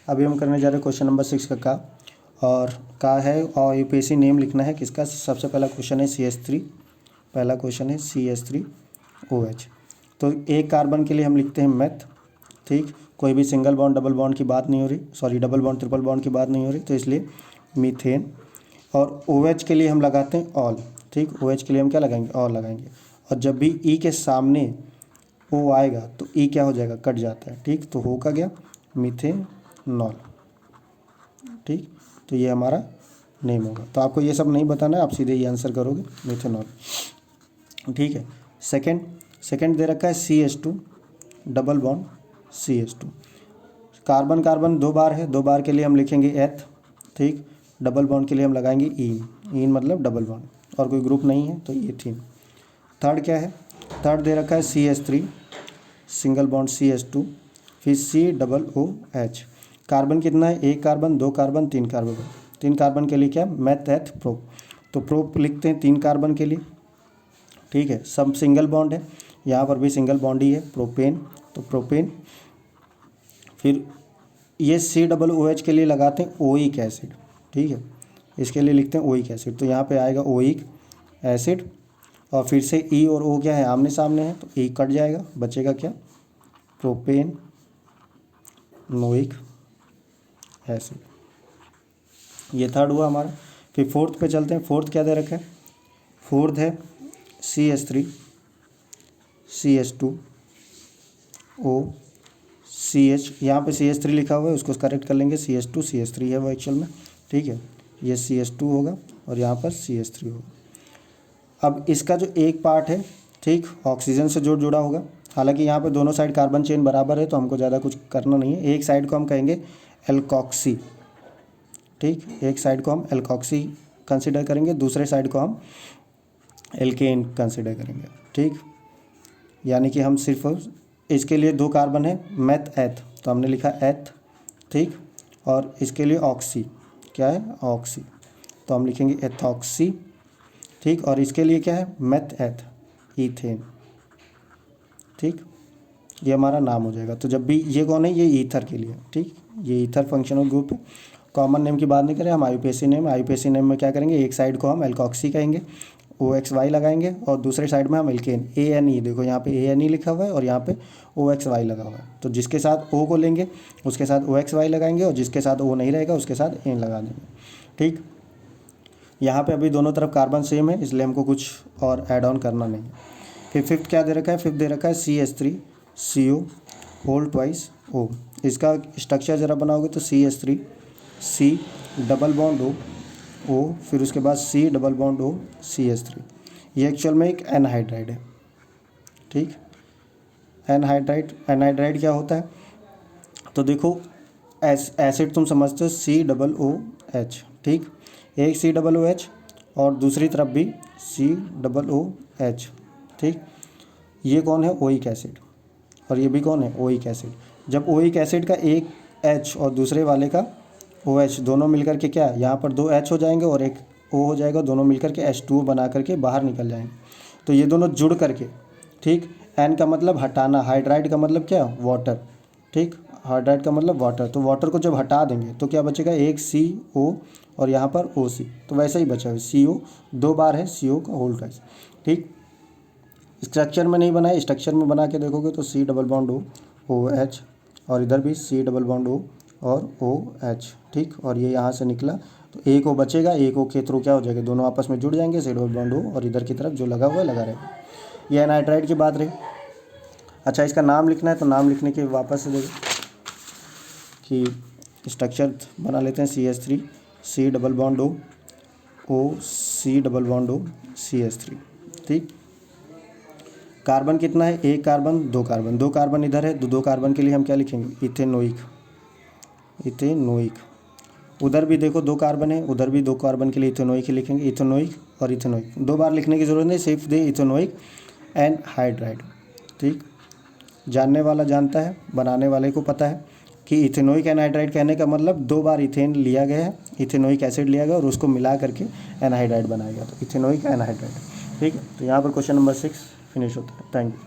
अभी हम करने जा रहे हैं क्वेश्चन नंबर 6 का और का है और यूपीएससी नेम लिखना है किसका। सबसे पहला क्वेश्चन है CH3, पहला क्वेश्चन है CH3OH। तो एक कार्बन के लिए हम लिखते हैं मेथ, ठीक। कोई भी सिंगल बॉन्ड डबल बॉन्ड की बात नहीं हो रही, sorry double bond triple bond की बात नहीं हो रही, तो इसलिए मीथेन। और OH के लिए हम लगाते हैं ऑल, ठीक। OH के लिए हम क्या लगाएंगे, ऑल लगाएंगे। और जब भी E के सामने O आएगा तो E क्या हो जाएगा, कट जाता है, ठीक। तो हो का गया मीथेनॉल, ठीक। तो ये हमारा नेम होगा। तो आपको ये सब नहीं बताना है, आप सीधे ये आंसर करोगे मीथेनॉल, ठीक है। सेकंड दे रखा है CH2 double bond CH2। Carbon carbon 2 बार है, 2 बार के लिए हम लिखेंगे एथ, ठीक। डबल बॉन्ड के लिए हम लगाएंगे ईन मतलब डबल बॉन्ड, और कोई ग्रुप नहीं है तो एथीन। थर्ड क्या है, थर्ड दे रखा है CH3 सिंगल बॉन्ड CH2, फिर COOH। कार्बन कितना है, 1 कार्बन 2 कार्बन 3 कार्बन, 3 कार्बन के लिए क्या मेथ एथ प्रोप। तो प्रोप लिखते हैं 3 कार्बन के लिए, ठीक है। सब सिंगल बॉन्ड है, यहाँ पर भी सिंगल बॉन्ड ही है, प्रोपेन, तो प्रोपेन। फिर ये COOH के लिए लगाते हैं ओइक एसिड, ठीक है। इसके लिए लिखते हैं ओइक एसिड, तो यहाँ पे आएगा ओइक एसिड। और फिर से E और O क्या है, आमने सामने है, तो E कट जाएगा, बचेगा क्या, प्रोपेन नोइक एसिड। ये थर्ड हुआ हमारा। फिर फोर्थ पे चलते हैं। फोर्थ क्या दे रखा है, फोर्थ है CH3 CH2 OCH। यहाँ पे CH3 लिखा हुआ है, उसको करेक्ट कर लेंगे, CH2 CH3 है वो एक्चुअल में, ठीक है। ये CH2 होगा और यहाँ पर CH3 होगा। अब इसका जो एक पार्ट है, ठीक, ऑक्सीजन से जुड़ा होगा। हालांकि यहाँ पे दोनों साइड कार्बन चेन बराबर है, तो हमको ज़्यादा कुछ करना नहीं है। एक साइड को हम कहेंगे एल्कॉक्सी, ठीक। एक साइड को हम एल्कॉक्सी कंसिडर करेंगे, दूसरे साइड को हम एल्केन कंसिडर करेंगे, ठीक। यानी कि हम सिर्फ इसके लिए 2 कार्बन है मेथ एथ, तो हमने लिखा एथ, ठीक। और इसके लिए ऑक्सी, क्या है ऑक्सी, तो हम लिखेंगे एथॉक्सी, ठीक। और इसके लिए क्या है मेथ एथ ईथेन, ठीक। ये हमारा नाम हो जाएगा। तो जब भी ये कौन है, ये ईथर के लिए, ठीक। ये ईथर फंक्शनल ग्रुप है। कॉमन नेम की बात नहीं करें हम, आईयूपीएसी नेम में क्या करेंगे, एक साइड को हम एल्कॉक्सी कहेंगे, OXY लगाएंगे, और दूसरे साइड में हम एल्केन ANE, देखो यहाँ पे ANE लिखा हुआ है और यहाँ पे OXY लगा हुआ है। तो जिसके साथ O को लेंगे उसके साथ OXY लगाएंगे, और जिसके साथ O नहीं रहेगा उसके साथ N लगा देंगे, ठीक। यहाँ पे अभी दोनों तरफ कार्बन सेम है, इसलिए हमको कुछ और ऐड ऑन करना नहीं है। फिर फिफ्थ क्या दे रखा है, फिफ्थ दे रखा है CH3CO होल ट्वाइस O। इसका स्ट्रक्चर ज़रा बनाओगे तो CH3 C double bond O, फिर उसके बाद C double bond O CH3। ये एक्चुअल में एक एनहाइड्राइड है, ठीक। एनहाइड्राइड क्या होता है, तो देखो एसिड तुम समझते हो COOH, ठीक। एक COOH और दूसरी तरफ भी COOH, ठीक। ये कौन है, ओइक एसिड, और ये भी कौन है, ओइक एसिड। जब ओइक एसिड का एक H और दूसरे वाले का OH दोनों मिलकर के क्या, यहाँ पर 2 H हो जाएंगे और एक O हो जाएगा, दोनों मिलकर के H2O बना करके बाहर निकल जाएंगे। तो ये दोनों जुड़ करके, ठीक। N का मतलब हटाना, हाइड्राइड का मतलब क्या, वाटर, ठीक। हाइड्राइड का मतलब वाटर, तो वाटर को जब हटा देंगे तो क्या बचेगा, एक CO और यहाँ पर OC, तो वैसे ही बचा है CO, 2 बार है CO का होल ट्वाइस, ठीक। स्ट्रक्चर में नहीं बनाए, स्ट्रक्चर में बना के देखोगे तो C double bond O OH, और इधर भी C डबल बॉन्ड O और OH, ठीक। और ये यहाँ से निकला तो एक O बचेगा, एक O के थ्रू क्या हो जाएगा, दोनों आपस में जुड़ जाएंगे, C डबल बॉन्ड O, और इधर की तरफ जो लगा हुआ है लगा रहेगा। ये एनाइड्राइड की बात रही। अच्छा, इसका नाम लिखना है, तो नाम लिखने के वापस से देखो कि स्ट्रक्चर बना लेते हैं CH3 C double bond O C double bond O CH3, ठीक। कार्बन कितना है, 1 कार्बन 2 कार्बन, 2 कार्बन इधर है, 2 कार्बन के लिए हम क्या लिखेंगे, इथेनोइक। उधर भी देखो 2 कार्बन है, उधर भी 2 कार्बन के लिए इथेनोइक ही लिखेंगे, इथेनोइक और इथेनोइक, 2 बार लिखने की जरूरत नहीं, सिर्फ दे इथेनोइक एनहाइड्राइड, ठीक। जानने वाला जानता है, बनाने वाले को पता है कि इथेनोइक एनहाइड्राइड कहने का मतलब 2 बार इथेन लिया गया है, इथेनोइक एसिड लिया गया और उसको मिला करके एनहाइड्राइड बनाया गया, तो इथेनोइक एनहाइड्राइड, ठीक है। तो यहाँ पर क्वेश्चन नंबर 6 फिनिश होता है। Thank you.